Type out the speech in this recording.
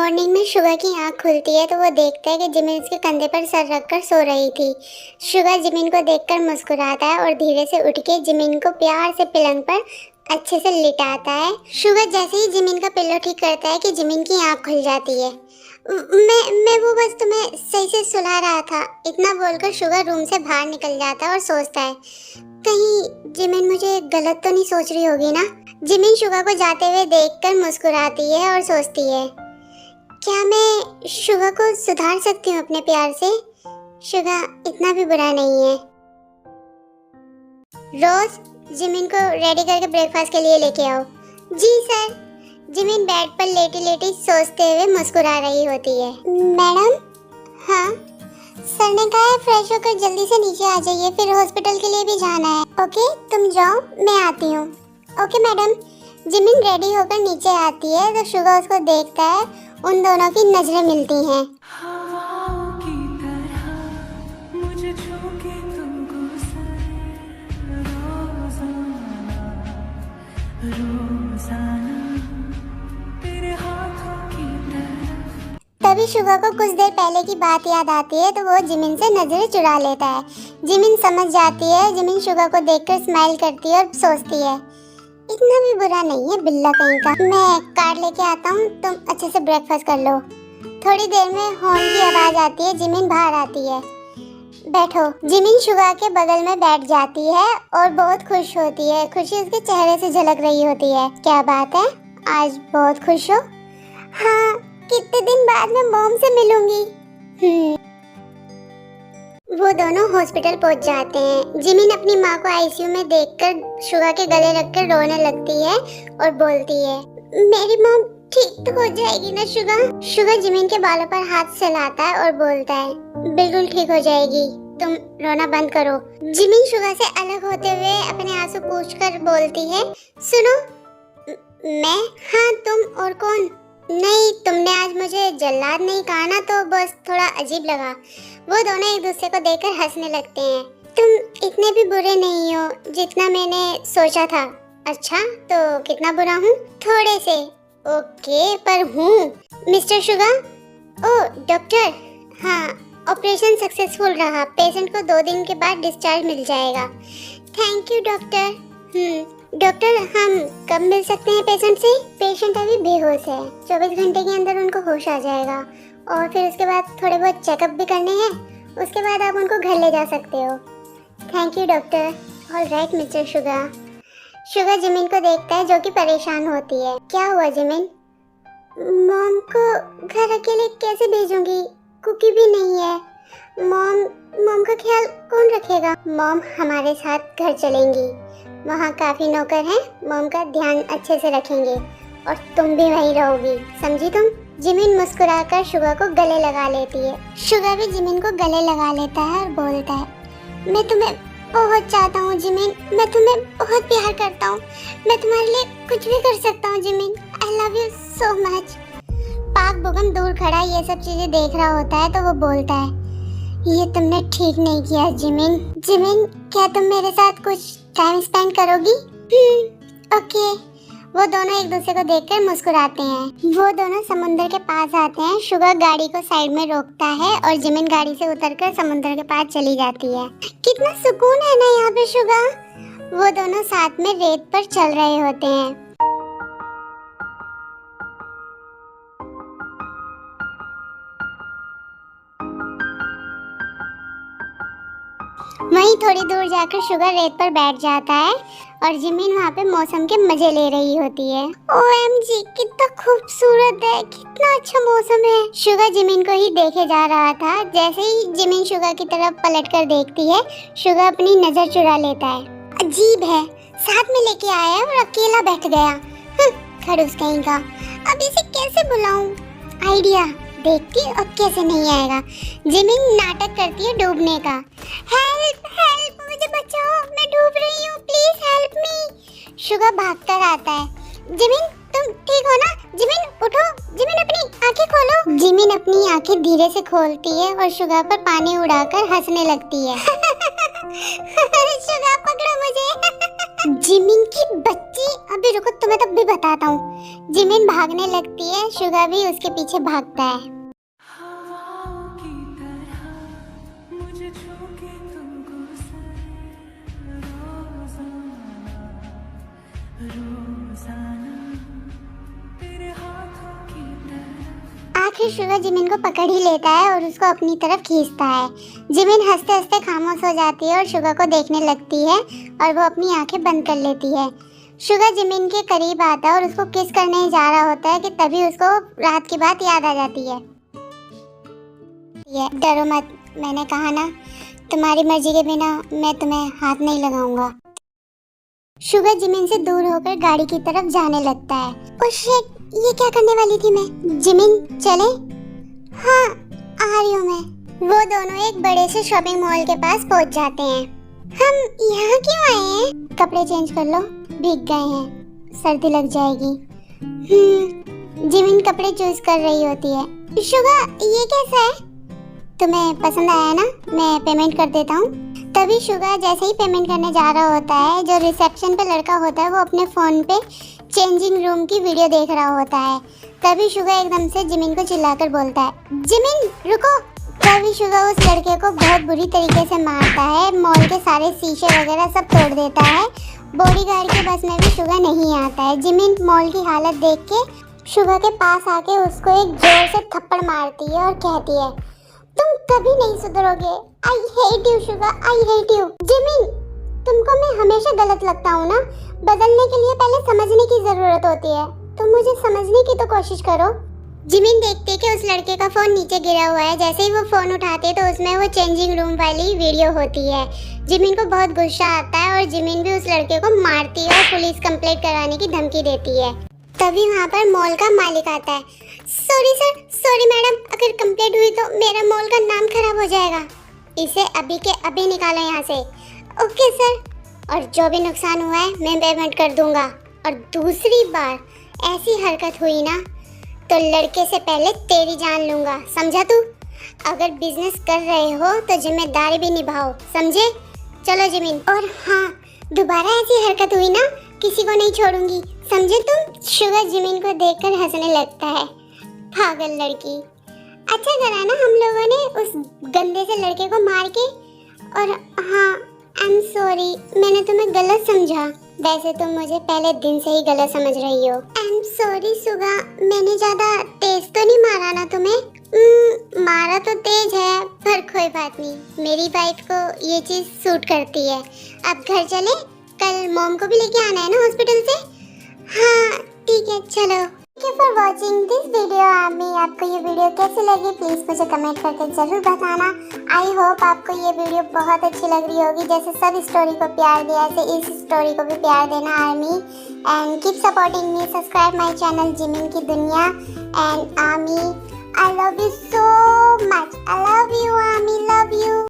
Morning में Suga की आंख खुलती है तो वो देखता है कि जिमिन उसके कंधे पर सर रखकर सो रही थी। शुगा जिमिन को देखकर मुस्कुराता है और धीरे से उठ के जिमिन को प्यार से पलंग पर अच्छे से लिटाता है। शुगा जैसे ही जिमिन का पिल्लो ठीक करता है कि जिमिन की आंख खुल जाती है। मैं वो बस तुम्हें सही से सुला रहा था, इतना बोलकर शुगा रूम से बाहर निकल जाता है और सोचता है कहीं जिमिन मुझे गलत तो नहीं सोच रही होगी ना। जिमिन शुगा को जाते हुए देखकर मुस्कुराती है और सोचती है क्या मैं शुगा को सुधार सकती हूँ अपने प्यार से। शुगा इतना भी बुरा नहीं है। रोज जिमिन को रेडी करके ब्रेकफास्ट के लिए लेके आओ। जी सर। जिमिन बेड पर लेटी लेटी सोचते हुए मुस्कुरा रही होती है। मैडम। हाँ सर ने कहा है फ्रेश होकर जल्दी से नीचे आ जाइए, फिर हॉस्पिटल के लिए भी जाना है। ओके तुम जाओ, मैं आती हूँ। Okay madam. जिमिन रेडी होकर नीचे आती है तो शुगा उसको देखता है। उन दोनों की नजरें मिलती हैं। तभी शुगा को कुछ देर पहले की बात याद आती है तो वो जिमिन से नजरें चुरा लेता है। जिमिन समझ जाती है। जिमिन शुगा को देखकर स्माइल करती है और सोचती है इतना भी बुरा नहीं है बिल्ला कहीं का। मैं कार लेके आता हूँ, तुम अच्छे से ब्रेकफास्ट कर लो। थोड़ी देर में हॉर्न की आवाज आती है। जिमिन बाहर आती है। बैठो। जिमिन शुगा के बगल में बैठ जाती है और बहुत खुश होती है। खुशी उसके चेहरे से झलक रही होती है। क्या बात है, आज बहुत खुश हो? हाँ, कितने दिन बाद मैं मॉम से मिलूंगी। वो दोनों हॉस्पिटल पहुंच जाते हैं। जिमिन अपनी माँ को आईसीयू में देखकर शुगा के गले रखकर रोने लगती है और बोलती है मेरी मॉम ठीक तो हो जाएगी ना शुगा। शुगा जिमिन के बालों पर हाथ चलाता है और बोलता है बिल्कुल ठीक हो जाएगी, तुम रोना बंद करो। जिमिन शुगा से अलग होते हुए अपने आंसू पोंछकर बोलती है सुनो। मैं? हाँ तुम और कौन? नहीं, तुमने आज मुझे जल्लाद नहीं कहा ना तो बस थोड़ा अजीब लगा। वो दोनों एक दूसरे को देखकर हंसने लगते हैं। तुम इतने भी बुरे नहीं हो जितना मैंने सोचा था। अच्छा तो कितना बुरा हूँ? थोड़े से। ओके पर हूँ। Mister Suga. Oh doctor. हाँ ऑपरेशन सक्सेसफुल रहा। पेशेंट को 2 दिन के बाद डिस्चार्ज मिल जाएगा। Thank you doctor. डॉक्टर हम कब मिल सकते हैं पेशेंट से? पेशेंट अभी बेहोश है। 24 घंटे के अंदर उनको होश आ जाएगा और फिर उसके बाद थोड़े बहुत चेकअप भी करने हैं। उसके बाद आप उनको घर ले जा सकते हो। Thank you doctor. Alright mister Suga. Suga Jimin को देखता है जो कि परेशान होती है। क्या हुआ जिमिन? मॉम को घर अकेले कैसे भेजूंगी? कुकी भी नहीं है। मॉम का ख्याल कौन रखेगा? मॉम हमारे साथ घर चलेंगी, वहाँ काफी नौकर हैं, मॉम का ध्यान अच्छे से रखेंगे और तुम भी वहीं रहोगी, समझी तुम? जिमिन मुस्कुराकर शुगा को गले लगा लेती है। शुगा भी जिमिन को गले लगा लेता है और बोलता है मैं तुम्हें बहुत चाहता हूँ जिमिन, मैं तुम्हें बहुत प्यार करता हूँ, मैं तुम्हारे लिए कुछ भी कर सकता हूँ Jimin. I love you so much. पाक बुगम दूर खड़ा ये सब चीजें देख रहा होता है तो वो बोलता है ये तुमने ठीक नहीं किया जिमिन। जिमिन क्या तुम मेरे साथ कुछ टाइम स्पेंड करोगी? ओके। वो दोनों एक दूसरे को देखकर मुस्कुराते हैं। वो दोनों समुद्र के पास आते हैं। शुगा गाड़ी को साइड में रोकता है और जिमिन गाड़ी से उतरकर समुद्र के पास चली जाती है। कितना सुकून है ना यहाँ पे शुगा। वो दोनों साथ में रेत पर चल रहे होते हैं। वहीं थोड़ी दूर जाकर शुगा रेत पर बैठ जाता है और जिमिन वहाँ पे मौसम के मजे ले रही होती है। OMG कितना खूबसूरत है, कितना अच्छा मौसम है। शुगा जिमिन को ही देखे जा रहा था। जैसे ही जिमिन शुगा की तरफ पलटकर देखती है, शुगा अपनी नजर चुरा लेता है। अजीब है, साथ में लेके आया और अकेला बैठ गया। खड़ूस कहीं का। अब इसे कैसे बुलाऊं? आइडिया देखती अब कैसे नहीं आएगा। जिमिन नाटक करती है डूबने का। हेल्प हेल्प मुझे बचाओ, मैं डूब रही हूँ, प्लीज हेल्प मी। शुगा भागकर आता है। जिमिन तुम ठीक हो ना? जिमिन उठो, जिमिन अपनी आंखें खोलो। जिमिन अपनी आंखें धीरे से खोलती है और शुगा पर पानी उड़ाकर हंसने लगती है। शुगा पकड़ो मुझे। जिमिन की बच्ची, अभी रुको तुम्हें तब भी बताता हूँ। जिमिन भागने लगती है, शुगा भी उसके पीछे भागता है। हवाओं की तरह मुझे छू के तुमको रोजाना तेरे हाथों की तरह। आखिर शुगा जिमिन को पकड़ ही लेता है और उसको अपनी तरफ खींचता है। जिमिन हंसते हंसते खामोश हो जाती है और शुगा को देखने लगती है और वो अपनी आंखें बंद कर लेती है। शुगा जिमिन के करीब आता है और उसको किस करने जा रहा होता है कि तभी उसको रात की बात याद आ जाती है। ये डरो मत, मैंने कहा ना, तुम्हारी मर्जी के बिना मैं तुम्हें हाथ नहीं लगाऊंगा। शुगा जिमिन से दूर होकर गाड़ी की तरफ जाने लगता है। ओ शिट, ये क्या करने वाली थी मैं? जिमिन चले? हाँ, आ रही हूँ मैं। वो दोनों एक बड़े से शॉपिंग मॉल के पास पहुँच जाते हैं। हम यहाँ क्यों आए हैं? कपड़े चेंज कर लो, भीग गए हैं, सर्दी लग जाएगी। जिमिन कपड़े चूज कर रही होती है। शुगा, ये कैसा है? तुम्हें पसंद आया ना? मैं पेमेंट कर देता हूँ। तभी शुगा जैसे ही पेमेंट करने जा रहा होता है, जो रिसेप्शन पे लड़का होता है वो अपने फोन पे चेंजिंग रूम की वीडियो देख रहा होता है। तभी शुगा एकदम से जिमिन को चिल्लाकर बोलता है, जिमिन रुको। तभी शुगा उस लड़के को बहुत बुरी तरीके से मारता है, मॉल के सारे शीशे वगैरह सब तोड़ देता है। बॉडीगार्ड के बस में भी शुगा नहीं आता है। जिमिन मॉल की हालत देख के शुगा के पास आके उसको एक जोर से थप्पड़ मारती है और कहती है, तुम कभी नहीं सुधरोगे। I hate you Suga, I hate you. Jimin, तुमको मैं हमेशा गलत लगता हूँ ना? बदलने के लिए पहले समझने की जरूरत होती है। तुम मुझे समझने की तो कोशिश करो। जिमिन देखते कि उस लड़के का फोन नीचे गिरा हुआ है। जैसे ही वो फोन उठाते तो उसमें वो चेंजिंग रूम वाली वीडियो होती है। जिमिन को बहुत गुस्सा आता है और जिमिन भी उस लड़के को मारती है और पुलिस कंप्लेंट कराने की धमकी देती है। तभी वहाँ पर मॉल का मालिक आता है। सॉरी सर, सॉरी मैडम, अगर कंप्लेंट हुई तो मेरा मॉल का नाम खराब हो जाएगा। इसे अभी के अभी निकालो यहाँ से। ओके सर, और जो भी नुकसान हुआ है मैं पेमेंट कर दूंगा। और दूसरी बार ऐसी हरकत हुई ना तो लड़के से पहले तेरी जान लूंगा, समझा तू? अगर बिजनेस कर रहे हो तो जिम्मेदारी भी निभाओ, समझे? चलो जिमिन। और हाँ, दोबारा ऐसी हरकत हुई ना, किसी को नहीं छोड़ूंगी, समझे तुम? शुगा जिमिन को देखकर हंसने लगता है। पागल लड़की। अच्छा करा ना हम लोगों ने उस गंदे से लड़के को मार के। और हाँ, आई एम सॉरी, मैंने तुम्हें गलत समझा। वैसे तुम मुझे पहले दिन से ही गलत समझ रही हो। आई एम सॉरी शुगा, मैंने ज्यादा तेज तो नहीं मारा ना तुम्हें? मारा तो तेज है, पर कोई बात नहीं, मेरी वाइफ को ये चीज सूट करती है। अब घर चले, कल मॉम को भी लेके आना है ना हॉस्पिटल से। हाँ ठीक है, चलो। Thank you for watching this video. आपको ये वीडियो कैसी लगी प्लीज मुझे कमेंट करके जरूर बताना। आई होप आपको ये वीडियो बहुत अच्छी लग रही होगी। जैसे सब स्टोरी को प्यार दिया, ऐसे इस स्टोरी को भी प्यार देना army. And keep supporting me, subscribe my channel Jimin की दुनिया। And army, I love you so much. I love you army, love you.